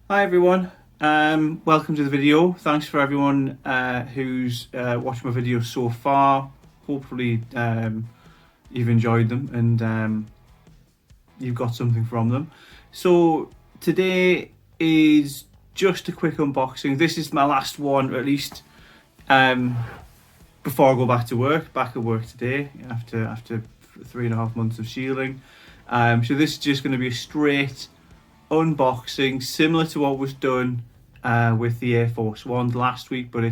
Hi everyone, welcome to the video. Thanks for everyone who's watched my videos so far. Hopefully you've enjoyed them and you've got something from them. So today is just a quick unboxing. This is my last one, or at least before I go back to work. Back at work today after 3.5 months of shielding. So this is just going to be a straight unboxing, similar to what was done with the Air Force Ones last week, but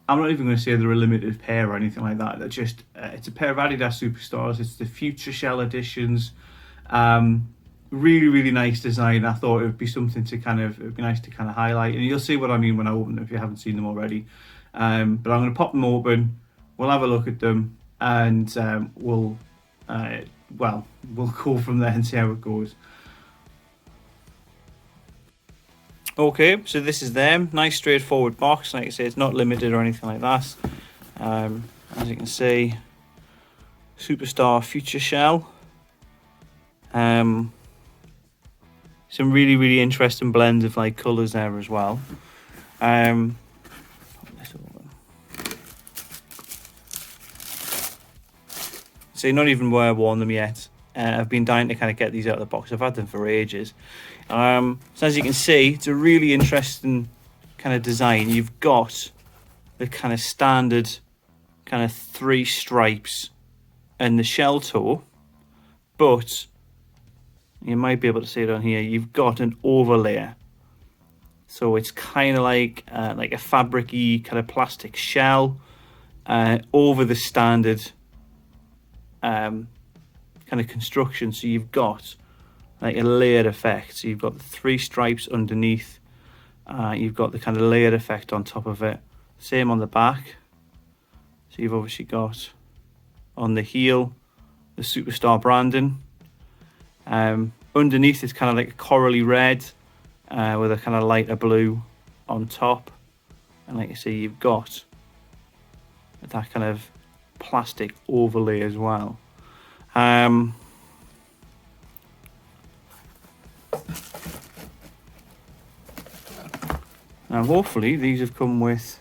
I'm not even going to say they're a limited pair or anything like that. They're just it's a pair of Adidas Superstars. It's the Futureshell editions. Really nice design. I thought it would be something to it'd be nice to highlight, and you'll see what I mean when I open them if you haven't seen them already. But I'm going to pop them open, we'll have a look at them, and we'll go from there and see how it goes. Okay, so this is them. Nice straightforward box. Like I say, it's not limited or anything like that. As you can see, Superstar Futureshell. Some really interesting blends of like colours there as well. So not even where I've worn them yet. I've been dying to get these out of the box. I've had them for ages. So as you can see, it's a really interesting design. You've got the standard 3 stripes and the shell toe, but you might be able to see it on here. You've got an overlayer, so it's like a fabric-y plastic shell over the standard construction. So you've got like a layered effect. So you've got the 3 stripes underneath, you've got the layered effect on top of it. Same on the back. So you've obviously got on the heel the Superstar branding. Underneath it's like a corally red with a lighter blue on top, and like you see, you've got that plastic overlay as well. Now hopefully these have come with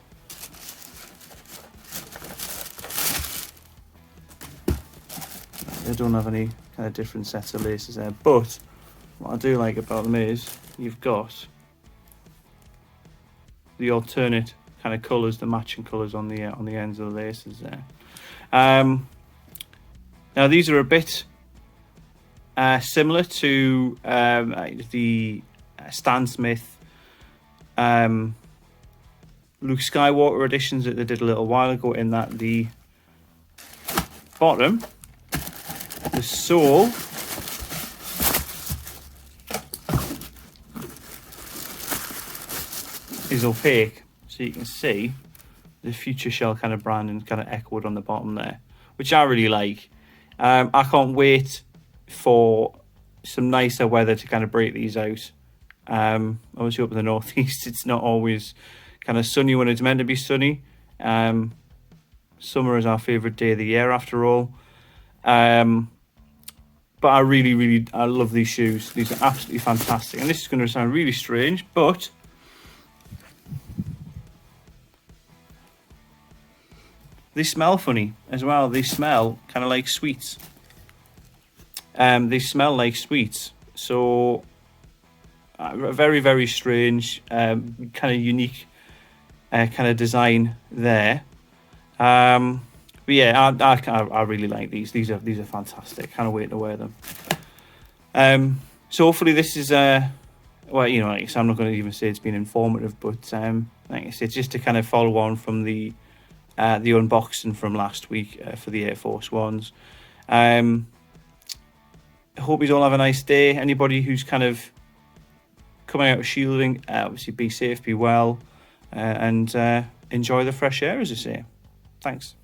they don't have any different sets of laces there, but what I do like about them is you've got the alternate colours, the matching colours on the ends of the laces there. Now these are a bit similar to the Stan Smith Luke Skywalker editions that they did a little while ago, in that the bottom, the sole, is opaque, so you can see the Futureshell branding echoed on the bottom there, which I really like. I can't wait for some nicer weather to break these out. Obviously up in the northeast it's not always sunny when it's meant to be sunny. Summer is our favourite day of the year after all. But I really love these shoes. These are absolutely fantastic, and this is going to sound really strange, but they smell funny as well. They smell like sweets. They smell like sweets, so very strange, unique design there. But yeah, I really like these. These are fantastic. Can't wait to wear them. So hopefully this is well, you know, like I said, I'm not going to even say it's been informative, but like I said, just to follow on from the unboxing from last week for the Air Force Ones. I hope you all have a nice day. Anybody who's coming out of shielding, obviously be safe, be well, and enjoy the fresh air, as I say. Thanks.